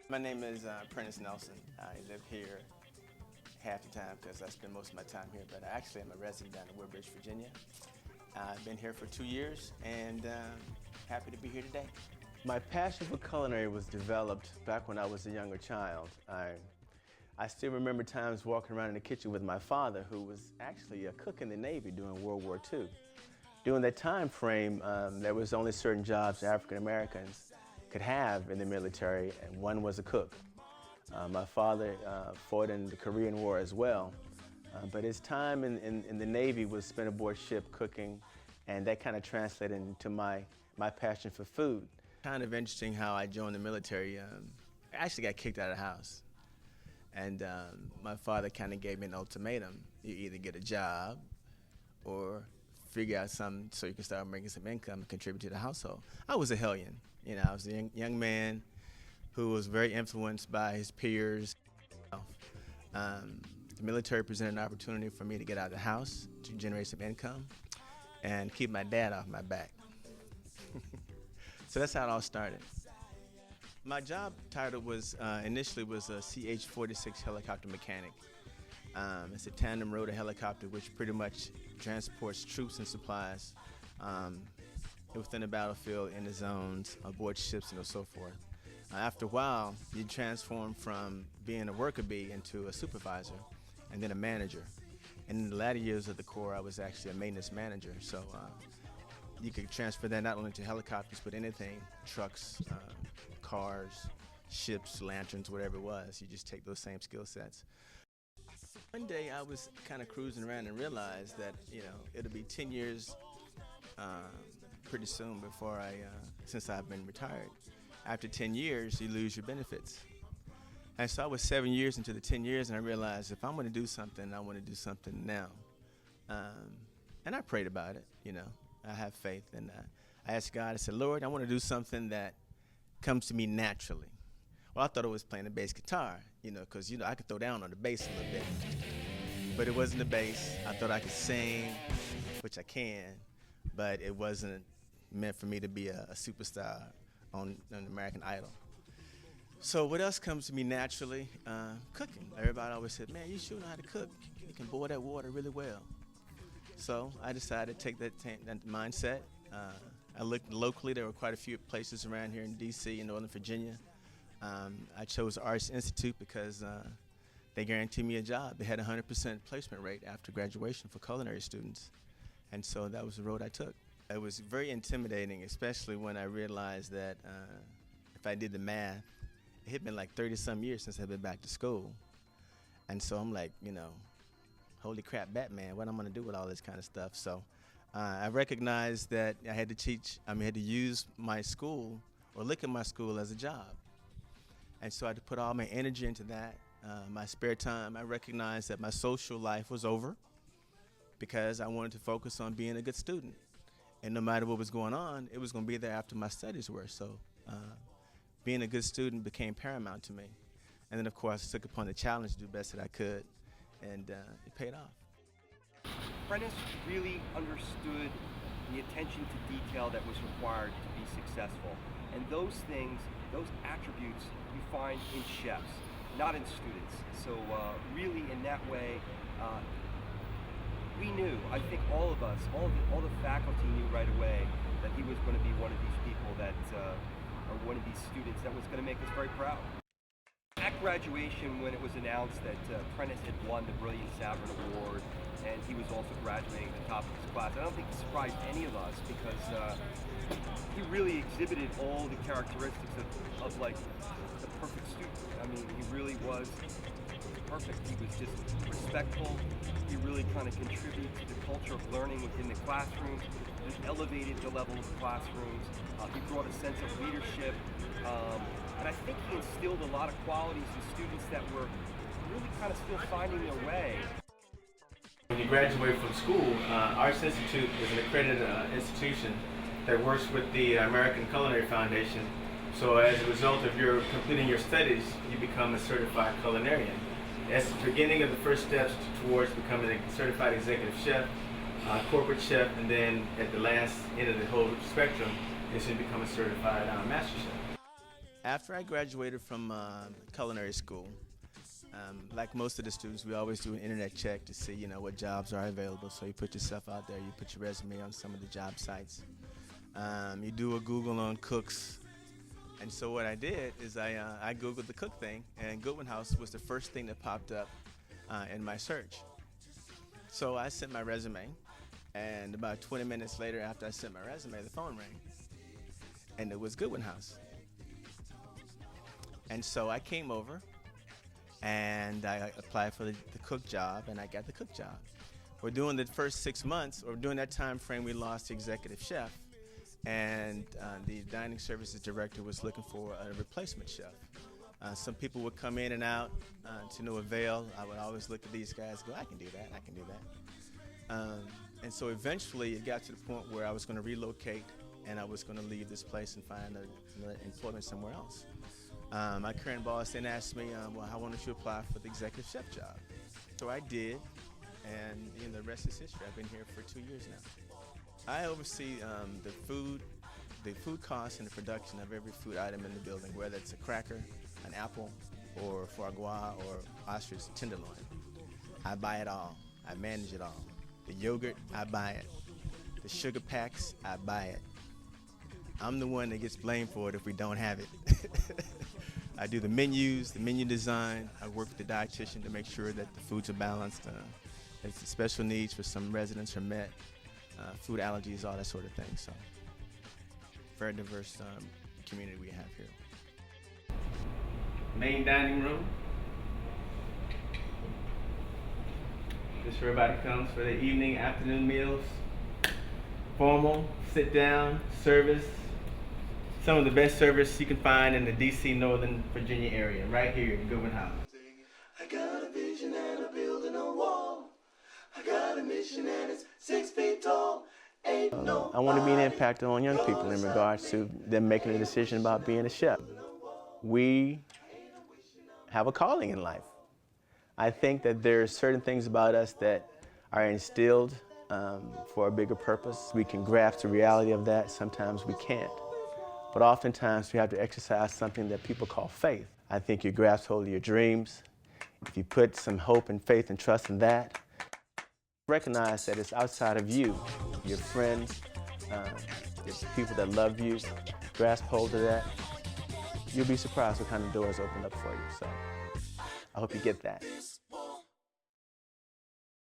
My name is Prentice Nelson. I live here half the time because I spend most of my time here, but actually I'm a resident down in Woodbridge, Virginia. I've been here for 2 years and happy to be here today. My passion for culinary was developed back when I was a younger child. I still remember times walking around in the kitchen with my father, who was actually a cook in the Navy during World War II. During that time frame, there was only certain jobs African Americans could have in the military, and one was a cook. My father fought in the Korean War as well, but his time in the Navy was spent aboard ship cooking, and that kind of translated into my passion for food. Kind of interesting how I joined the military. I actually got kicked out of the house, and my father kind of gave me an ultimatum. You either get a job or figure out something so you can start making some income and contribute to the household. I was a hellion. You know, I was a young man who was very influenced by his peers. The military presented an opportunity for me to get out of the house, to generate some income, and keep my dad off my back. So that's how it all started. My job title was initially was a CH-46 helicopter mechanic. It's a tandem rotor helicopter which pretty much transports troops and supplies within the battlefield, in the zones, aboard ships, and so forth. After a while, you transform from being a worker bee into a supervisor and then a manager. And in the latter years of the Corps, I was actually a maintenance manager. So you could transfer that not only to helicopters, but anything, trucks, cars, ships, lanterns, whatever it was. You just take those same skill sets. One day I was kind of cruising around and realized that, you know, it'll be 10 years pretty soon before since I've been retired. After 10 years, you lose your benefits. And so I was 7 years into the 10 years, and I realized if I'm going to do something, I want to do something now. And I prayed about it, you know. I have faith, and I asked God, I said, Lord, I want to do something that comes to me naturally. Well, I thought it was playing the bass guitar, you know, because, you know, I could throw down on the bass a little bit. But it wasn't the bass. I thought I could sing, which I can, but it wasn't meant for me to be a superstar on American Idol. So what else comes to me naturally? Cooking. Everybody always said, man, you sure know how to cook. You can boil that water really well. So I decided to take that mindset. I looked locally. There were quite a few places around here in D.C. and Northern Virginia. I chose Arts Institute because they guaranteed me a job. They had a 100% placement rate after graduation for culinary students. And so that was the road I took. It was very intimidating, especially when I realized that if I did the math, it had been like 30-some years since I've been back to school. And so I'm like, you know, holy crap, Batman, what am I gonna do with all this kind of stuff? So I recognized that I had to use my school or look at my school as a job. And so I had to put all my energy into that. My spare time, I recognized that my social life was over because I wanted to focus on being a good student. And no matter what was going on, it was going to be there after my studies were. So being a good student became paramount to me. And then, of course, I took upon the challenge to do the best that I could, and it paid off. Prentice really understood the attention to detail that was required to be successful. And those things, those attributes, you find in chefs, not in students. So really, in that way, we knew, I think all of us, all the faculty knew right away that he was going to be one of these people that, or one of these students that was going to make us very proud. At graduation, when it was announced that Prentice had won the Brilliant Savant Award, and he was also graduating at the top of his class, I don't think it surprised any of us because he really exhibited all the characteristics of like the perfect student. I mean, he really was perfect. He was just respectful. He really kind of contributed to the culture of learning within the classrooms. He elevated the level of the classrooms. He brought a sense of leadership. And I think he instilled a lot of qualities in students that were really kind of still finding their way. When you graduate from school, Arts Institute is an accredited institution that works with the American Culinary Foundation So as a result of your completing your studies, you become a certified culinarian. That's the beginning of the first steps towards becoming a certified executive chef, corporate chef, and then at the last end of the whole spectrum is to become a certified master chef. After I graduated from culinary school, like most of the students, we always do an internet check to see, what jobs are available. So you put yourself out there, you put your resume on some of the job sites. You do a Google on cooks. And so what I did is I Googled the cook thing, and Goodwin House was the first thing that popped up in my search. So I sent my resume, and about 20 minutes later after I sent my resume, the phone rang. And it was Goodwin House. And so I came over, and I applied for the cook job, and I got the cook job. We're doing the first 6 months, or during that time frame, we lost the executive chef. And the dining services director was looking for a replacement chef. Some people would come in and out to no avail. I would always look at these guys and go, I can do that, I can do that. And so eventually it got to the point where I was going to relocate, and I was going to leave this place and find employment somewhere else. My current boss then asked me, well, how wanted you apply for the executive chef job? So I did, and the rest is history. I've been here for 2 years now. I oversee the food costs and the production of every food item in the building, whether it's a cracker, an apple, or foie gras, or ostrich tenderloin. I buy it all. I manage it all. The yogurt, I buy it. The sugar packs, I buy it. I'm the one that gets blamed for it if we don't have it. I do the menus, the menu design. I work with the dietitian to make sure that the foods are balanced. If the special needs for some residents are met. Food allergies, all that sort of thing. So, very diverse community we have here. Main dining room. This is where everybody comes for their evening, afternoon meals. Formal, sit down, service. Some of the best service you can find in the DC, Northern Virginia area, right here in Goodwin House. I got a vision and a building a wall. I got a mission and it's 6 feet tall. I want to be an impact on young people in regards to them making a decision about being a chef. We have a calling in life. I think that there are certain things about us that are instilled for a bigger purpose. We can grasp the reality of that. Sometimes we can't. But oftentimes we have to exercise something that people call faith. I think you grasp hold of your dreams. If you put some hope and faith and trust in that, recognize that it's outside of you, your friends, the people that love you. Grasp hold of that. You'll be surprised what kind of doors open up for you. So I hope you get that.